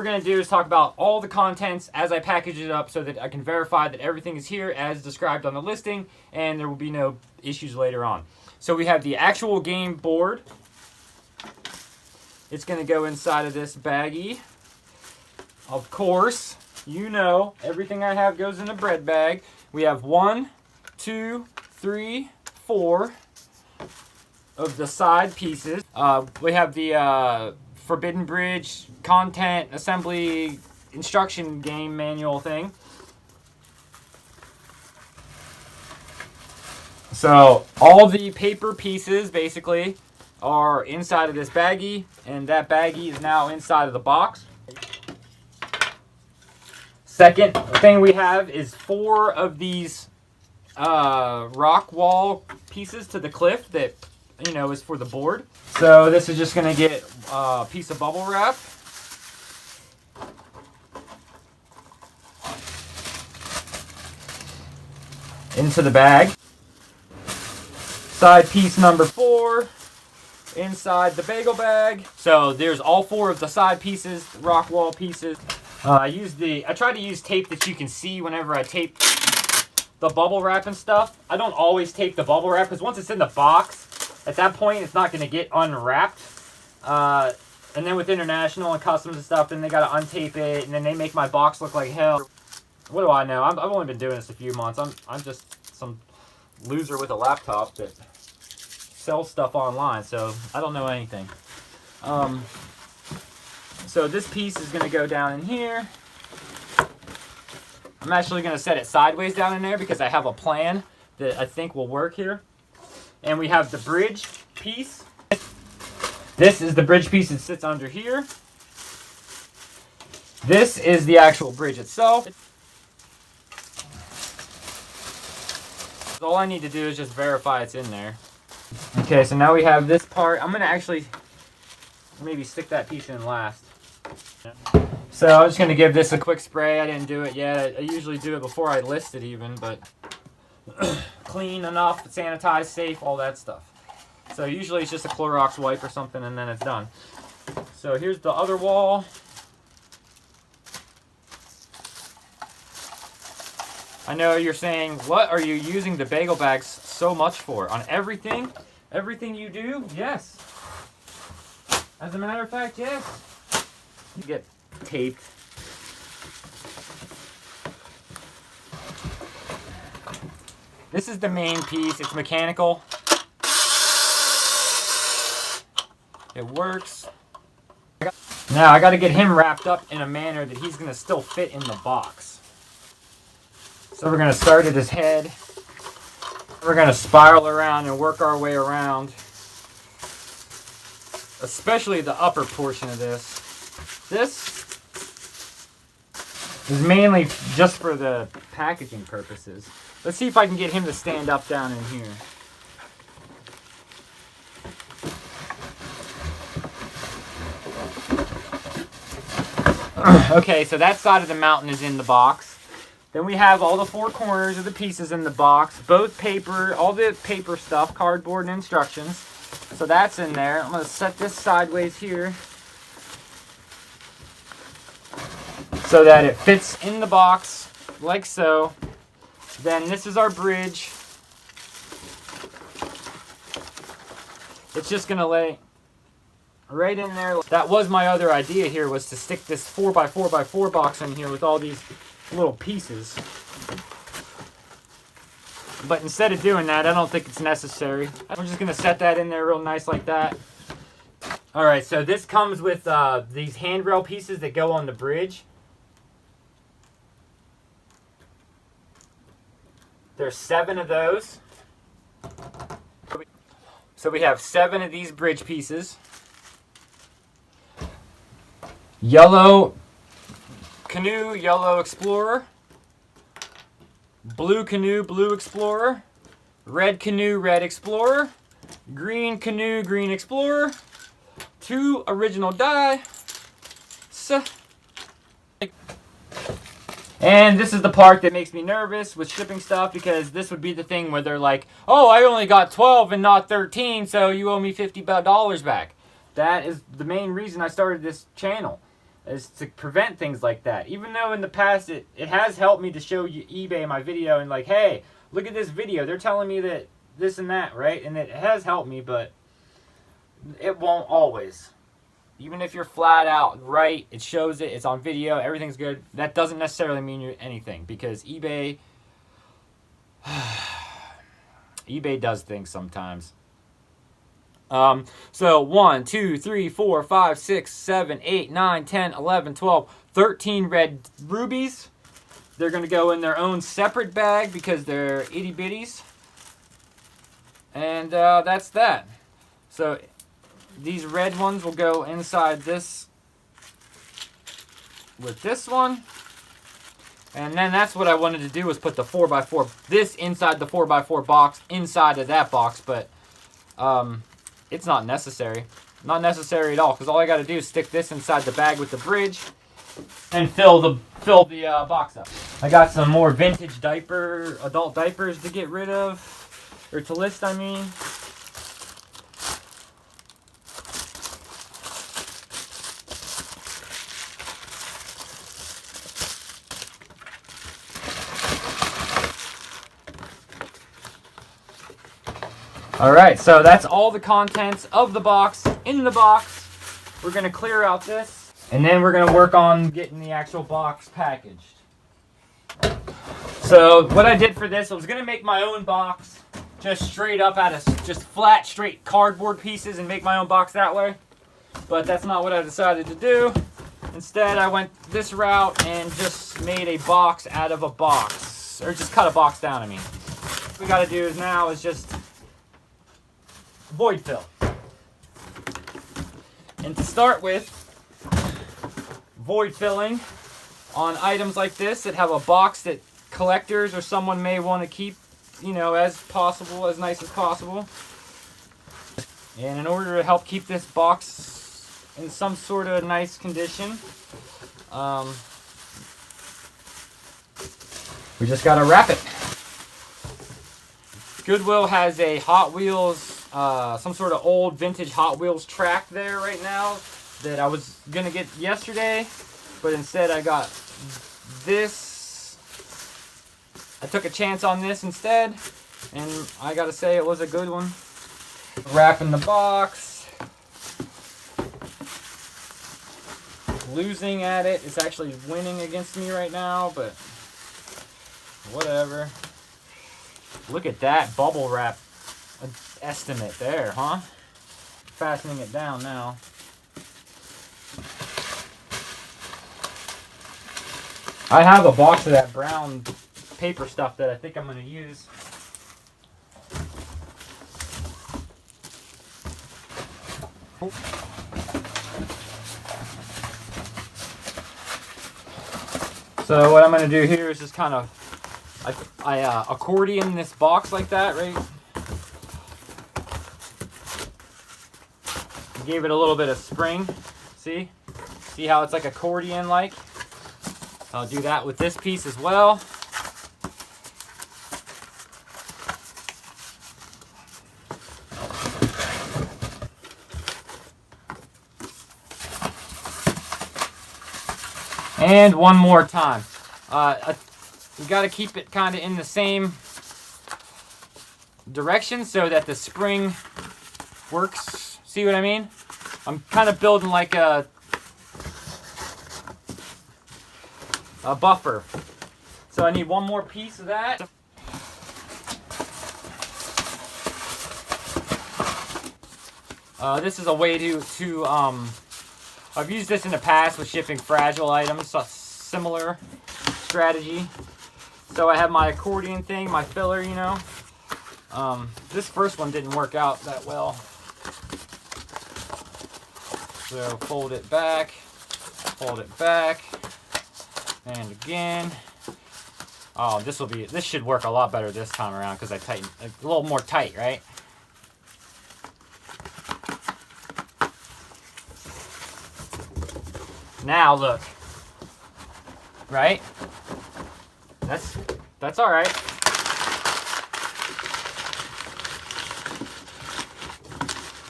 going to do is talk about all the contents as I package it up so that I can verify that everything is here as described on the listing and there will be no issues later on. So we have the actual game board. It's going to go inside of this baggie. Of course, you know, everything I have goes in a bread bag. We have 1, 2, 3, 4 of the side pieces. We have the Forbidden Bridge content assembly instruction game manual thing. So all the paper pieces basically are inside of this baggie, and that baggie is now inside of the box. Second thing we have is 4 of these rock wall pieces to the cliff that, you know, is for the board. So this is just going to get a piece of bubble wrap. Into the bag. Side piece number 4 inside the bagel bag. So there's all 4 of the side pieces, rock wall pieces. I try to use tape that you can see whenever I tape the bubble wrap and stuff. I don't always tape the bubble wrap because once it's in the box, at that point it's not going to get unwrapped. And then with international and customs and stuff, then they got to untape it, and then they make my box look like hell. What do I know? I've only been doing this a few months. I'm just some loser with a laptop that sells stuff online, so I don't know anything. So this piece is going to go down in here. I'm actually going to set it sideways down in there because I have a plan that I think will work here. And we have the bridge piece. This is the bridge piece that sits under here. This is the actual bridge itself. All I need to do is just verify it's in there. Okay, so now we have this part. I'm going to actually maybe stick that piece in last. So I'm just going to give this a quick spray. I didn't do it yet. I usually do it before I list it even, but clean enough, sanitized, safe, all that stuff. So usually it's just a Clorox wipe or something and then it's done. So here's the other wall. I know you're saying, what are you using the bagel bags so much for? On everything? Everything you do? Yes. As a matter of fact, yes. You get taped. This is the main piece. It's mechanical. It works. Now I got to get him wrapped up in a manner that he's going to still fit in the box. So we're going to start at his head. We're going to spiral around and work our way around. Especially the upper portion of this. This is mainly just for the packaging purposes. Let's see if I can get him to stand up down in here. Okay, so that side of the mountain is in the box. Then we have all the 4 corners of the pieces in the box. Both paper, all the paper stuff, cardboard and instructions. So that's in there. I'm going to set this sideways here so that it fits in the box like so. Then this is our bridge. It's just going to lay right in there. That was my other idea here, was to stick this 4x4x4 box in here with all these little pieces. But instead of doing that, I don't think it's necessary. I'm just going to set that in there real nice like that. Alright, so this comes with these handrail pieces that go on the bridge. There's 7 of those. So we have 7 of these bridge pieces. Yellow canoe, yellow explorer. Blue canoe, blue explorer. Red canoe, red explorer. Green canoe, green explorer. 2 original die. And this is the part that makes me nervous with shipping stuff, because this would be the thing where they're like, oh, I only got 12 and not 13, so you owe me $50 back. That is the main reason I started this channel. is to prevent things like that. Even though in the past it has helped me to show you eBay my video and like, hey, look at this video. They're telling me that this and that, right? And it has helped me, but it won't always. Even if you're flat out right, it shows it, it's on video, everything's good. That doesn't necessarily mean you're anything, because eBay eBay does things sometimes. So 1, 2, 3, 4, 5, 6, 7, 8, 9, 10, 11, 12, 13 red rubies. They're going to go in their own separate bag because they're itty bitties. And that's that. So these red ones will go inside this with this one. And then that's what I wanted to do, was put the 4x4, this inside the 4x4 box, inside of that box. But it's not necessary. Not necessary at all, because all I got to do is stick this inside the bag with the bridge and fill the box up. I got some more vintage adult diapers to get rid of, or to list, I mean. Alright, so that's all the contents of the box in the box. We're going to clear out this, and then we're going to work on getting the actual box packaged. So what I did for this, I was going to make my own box just straight up out of just flat, straight cardboard pieces and make my own box that way. But that's not what I decided to do. Instead, I went this route and just made a box out of a box. Or just cut a box down, I mean. What we got to do now is just void fill. And to start with, void filling on items like this that have a box that collectors or someone may want to keep, you know, as possible, as nice as possible. And in order to help keep this box in some sort of nice condition, we just gotta wrap it. Goodwill has a Hot Wheels, some sort of old vintage Hot Wheels track there right now that I was gonna get yesterday, but instead I got this. I took a chance on this instead, and I gotta say it was a good one. Wrapping the box. Losing at it. It's actually winning against me right now, but whatever. Look at that bubble wrap estimate there, huh? Fastening it down now. I have a box of that brown paper stuff that I think I'm going to use. So what I'm going to do here is just kind of I accordion this box like that, right? Gave it a little bit of spring. See? See how it's like accordion-like? I'll do that with this piece as well. And one more time. You got to keep it kind of in the same direction so that the spring works. See what I mean? I'm kind of building like a buffer. So I need one more piece of that. This is a way to I've used this in the past with shipping fragile items, so similar strategy. So I have my accordion thing, my filler, you know. This first one didn't work out that well. So fold it back, and again. Oh, this should work a lot better this time around because I tightened a little more tight, right? Now look, right? That's all right.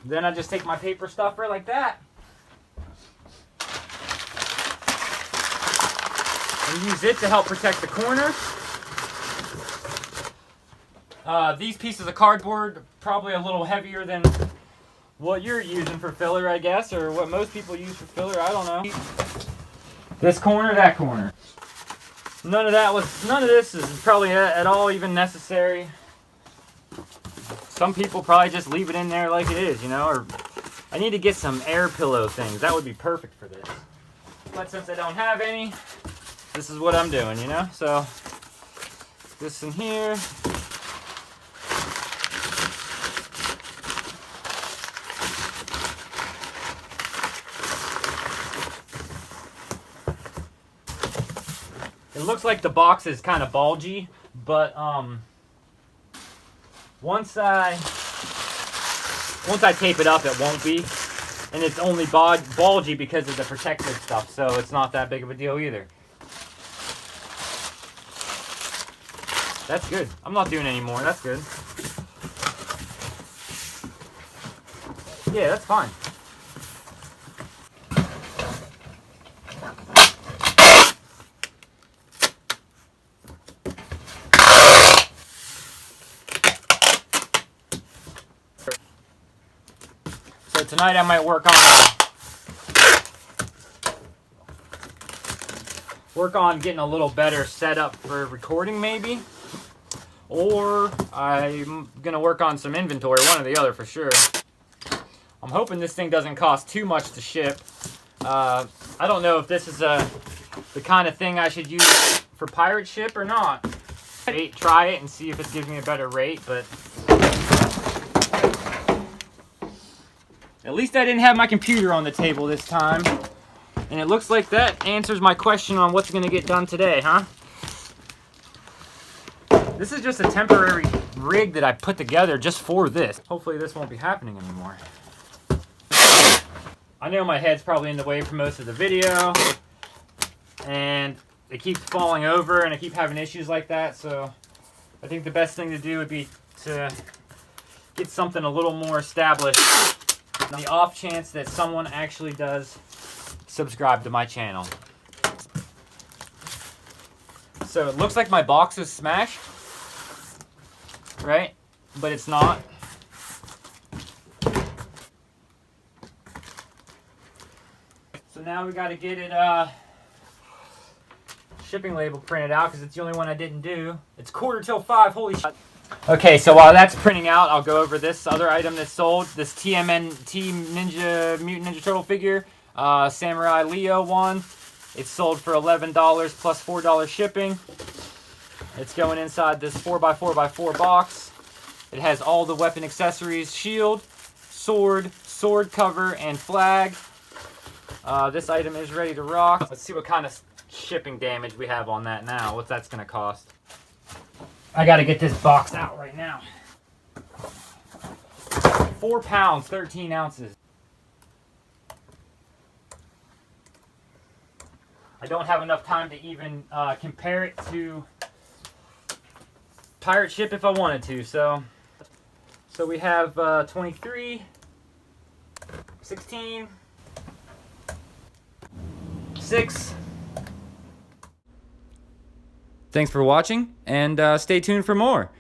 Then I just take my paper stuffer like that. and use it to help protect the corner. These pieces of cardboard, probably a little heavier than what you're using for filler, I guess, or what most people use for filler, I don't know. This corner, that corner. None of this is probably at all even necessary. Some people probably just leave it in there like it is, you know, or I need to get some air pillow things. That would be perfect for this. But since I don't have any, this is what I'm doing, you know? So, this in here. It looks like the box is kind of bulgy, but once I tape it up, it won't be. And it's only bulgy because of the protective stuff, so it's not that big of a deal either. That's good. I'm not doing any more. That's good. Yeah, that's fine. So tonight I might work on getting a little better setup for recording maybe, or I'm gonna work on some inventory, one or the other for sure. I'm hoping this thing doesn't cost too much to ship. I don't know if this is the kind of thing I should use for pirate ship or not. Try it and see if it gives me a better rate, but at least I didn't have my computer on the table this time. And it looks like that answers my question on what's going to get done today, huh? This is just a temporary rig that I put together just for this. Hopefully this won't be happening anymore. I know my head's probably in the way for most of the video. And it keeps falling over and I keep having issues like that. So I think the best thing to do would be to get something a little more established. On the off chance that someone actually does subscribe to my channel. So it looks like my box is smashed, right? But it's not. So now we got to get it shipping label printed out because it's the only one I didn't do. It's 4:45, holy shit. Okay, so while that's printing out, I'll go over this other item that's sold. This TMNT Mutant Ninja Turtle figure, Samurai Leo one. It's sold for $11 plus $4 shipping. It's going inside this 4x4x4 box. It has all the weapon accessories, shield, sword, sword cover, and flag. This item is ready to rock. Let's see what kind of shipping damage we have on that now, what that's going to cost. I gotta get this box out right now. 4 pounds, 13 ounces. I don't have enough time to even compare it to pirate ship if I wanted to. So we have 23, 16, 6. Thanks for watching, and stay tuned for more.